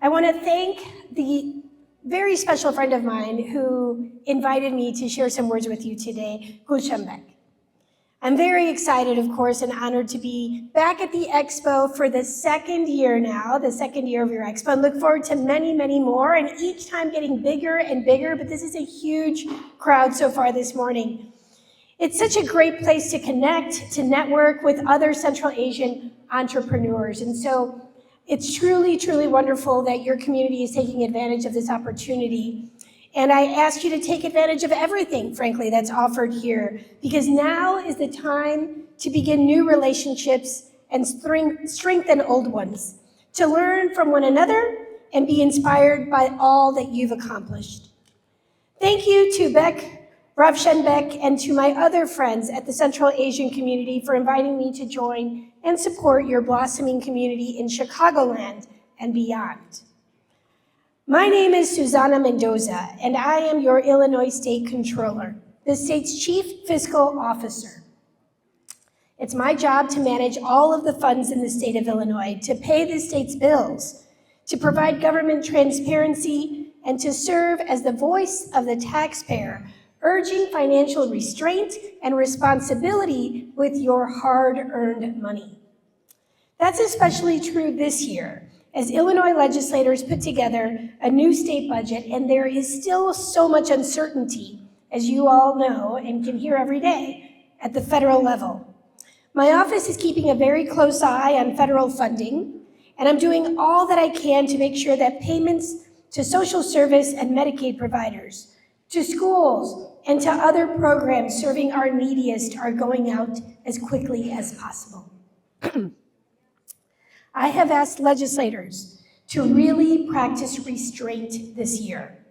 I want to thank the very special friend of mine who invited me to share some words with you today, Schaumburg. I'm very excited, of course, and honored to be back at the Expo for the second year now, the second year of your Expo, and look forward to many, many more, and each time getting bigger and bigger, but this is a huge crowd so far this morning. It's such a great place to connect, to network with other Central Asian entrepreneurs, and so it's truly, truly wonderful that your community is taking advantage of this opportunity. And I ask you to take advantage of everything, frankly, that's offered here, because now is the time to begin new relationships and strengthen old ones, to learn from one another and be inspired by all that you've accomplished. Thank you to Beck, Rav Shenbeck, and to my other friends at the Central Asian community for inviting me to join and support your blossoming community in Chicagoland and beyond. My name is Susana Mendoza, and I am your Illinois State Comptroller, the state's Chief Fiscal Officer. It's my job to manage all of the funds in the state of Illinois, to pay the state's bills, to provide government transparency, and to serve as the voice of the taxpayer, urging financial restraint and responsibility with your hard-earned money. That's especially true this year, as Illinois legislators put together a new state budget, and there is still so much uncertainty, as you all know and can hear every day, at the federal level. My office is keeping a very close eye on federal funding, and I'm doing all that I can to make sure that payments to social service and Medicaid providers, to schools, and to other programs serving our neediest are going out as quickly as possible. I have asked legislators to really practice restraint this year.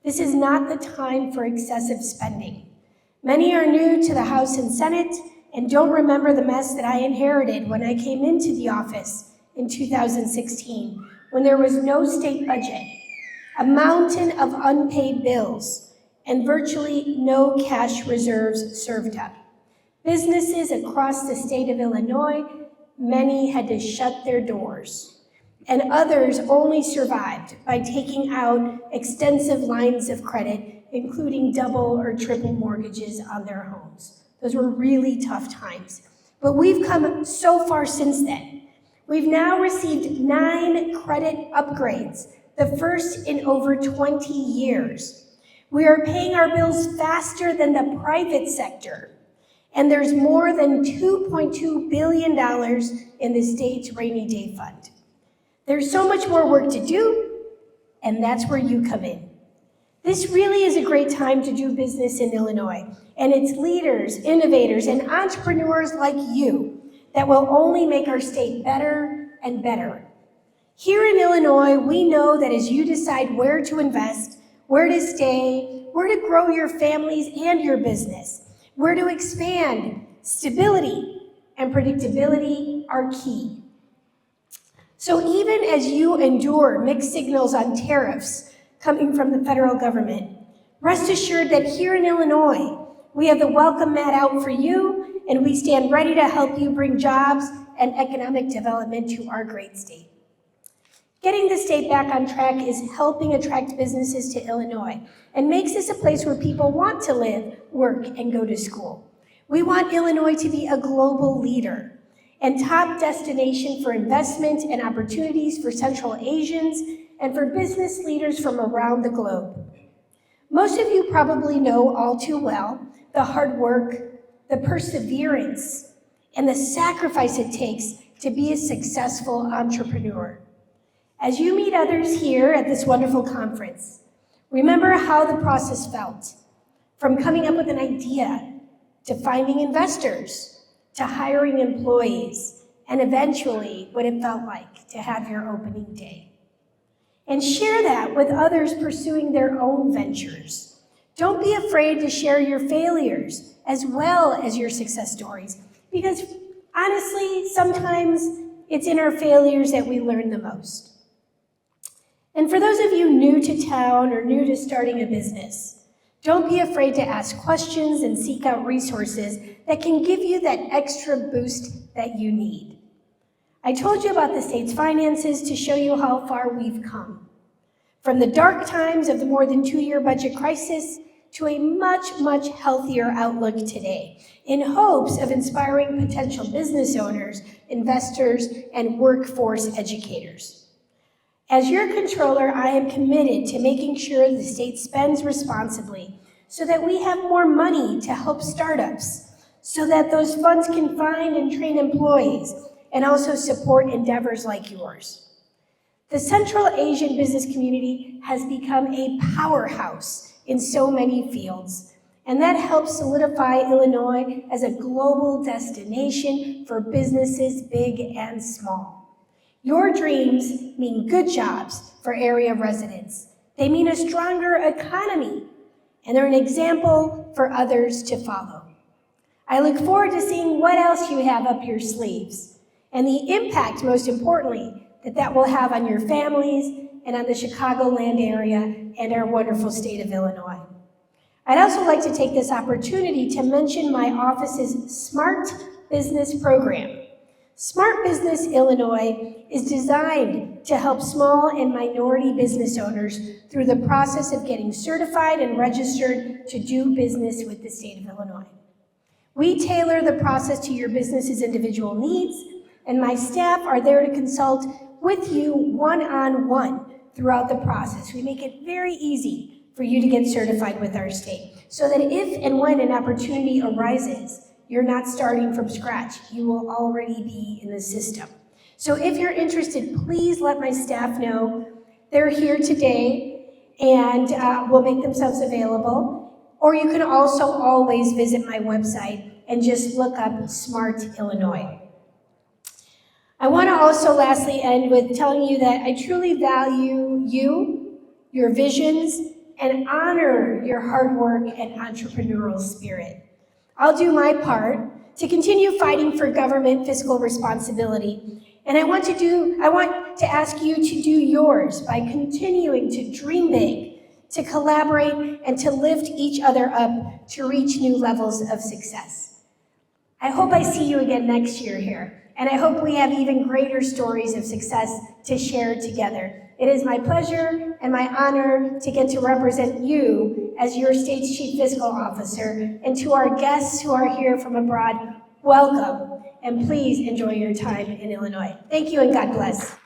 This is not the time for excessive spending. Many are new to the House and Senate and don't remember the mess that I inherited when I came into the office in 2016, when there was no state budget, a mountain of unpaid bills, and virtually no cash reserves served up. Businesses across the state of Illinois, many had to shut their doors, and others only survived by taking out extensive lines of credit, including double or triple mortgages on their homes. Those were really tough times. But we've come so far since then. We've now received 9 credit upgrades, the first in over 20 years. We are paying our bills faster than the private sector. And there's more than $2.2 billion in the state's rainy day fund. There's so much more work to do, and that's where you come in. This really is a great time to do business in Illinois, and it's leaders, innovators, and entrepreneurs like you that will only make our state better and better. Here in Illinois, we know that as you decide where to invest, where to stay, where to grow your families and your business, where to expand, stability and predictability are key. So even as you endure mixed signals on tariffs coming from the federal government, rest assured that here in Illinois, we have the welcome mat out for you, and we stand ready to help you bring jobs and economic development to our great state. Getting the state back on track is helping attract businesses to Illinois and makes this a place where people want to live, work, and go to school. We want Illinois to be a global leader and top destination for investment and opportunities for Central Asians and for business leaders from around the globe. Most of you probably know all too well the hard work, the perseverance, and the sacrifice it takes to be a successful entrepreneur. As you meet others here at this wonderful conference, remember how the process felt, from coming up with an idea, to finding investors, to hiring employees, and eventually what it felt like to have your opening day. And share that with others pursuing their own ventures. Don't be afraid to share your failures as well as your success stories, because honestly, sometimes it's in our failures that we learn the most. And for those of you new to town or new to starting a business, don't be afraid to ask questions and seek out resources that can give you that extra boost that you need. I told you about the state's finances to show you how far we've come. From the dark times of the more than 2-year budget crisis to a much, much healthier outlook today, in hopes of inspiring potential business owners, investors, and workforce educators. As your controller, I am committed to making sure the state spends responsibly so that we have more money to help startups, so that those funds can find and train employees, and also support endeavors like yours. The Central Asian business community has become a powerhouse in so many fields, and that helps solidify Illinois as a global destination for businesses big and small. Your dreams mean good jobs for area residents. They mean a stronger economy, and they're an example for others to follow. I look forward to seeing what else you have up your sleeves, and the impact, most importantly, that will have on your families and on the Chicagoland area and our wonderful state of Illinois. I'd also like to take this opportunity to mention my office's Smart Business program. Smart Business Illinois is designed to help small and minority business owners through the process of getting certified and registered to do business with the state of Illinois. We tailor the process to your business's individual needs, and my staff are there to consult with you one-on-one throughout the process. We make it very easy for you to get certified with our state, so that if and when an opportunity arises, you're not starting from scratch. You will already be in the system. So if you're interested, please let my staff know. They're here today and will make themselves available. Or you can also always visit my website and just look up Smart Illinois. I want to also lastly end with telling you that I truly value you, your visions, and honor your hard work and entrepreneurial spirit. I'll do my part to continue fighting for government fiscal responsibility, and I want to ask you to do yours by continuing to dream big, to collaborate, and to lift each other up to reach new levels of success. I hope I see you again next year here. And I hope we have even greater stories of success to share together. It is my pleasure and my honor to get to represent you as your state's Chief Fiscal Officer. And to our guests who are here from abroad, welcome, and please enjoy your time in Illinois. Thank you and God bless.